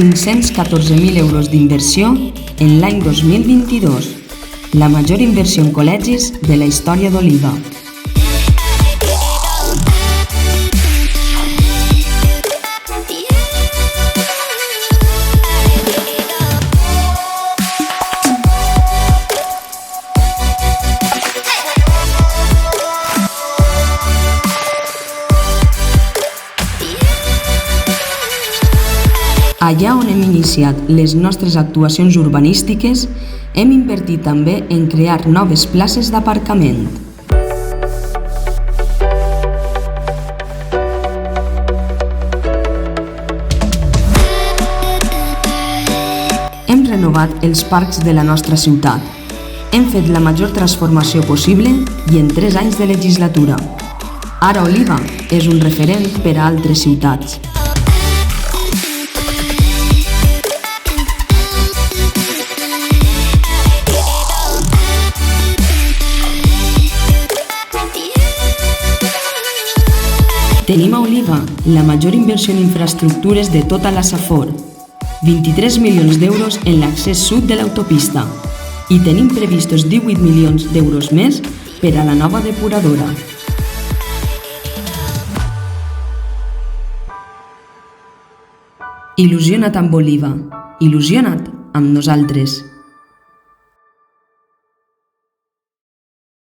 514.000 euros d'inversió en l'any 2022, la major inversió en col·legis de la història d'Oliva. Allà on hem iniciat les nostres actuacions urbanístiques, hem invertit també en crear noves places d'aparcament. Hem renovat els parcs de la nostra ciutat. Hem fet la major transformació possible i en 3 anys de legislatura. Ara Oliva és un referent per a altres ciutats. Tenim a Oliva la major inversió en infraestructures de tota la Safor, 23 milions d'euros en l'accés sud de l'autopista i tenim previstos 18 milions d'euros més per a la nova depuradora. Il·lusiona't amb Oliva, il·lusiona't amb nosaltres.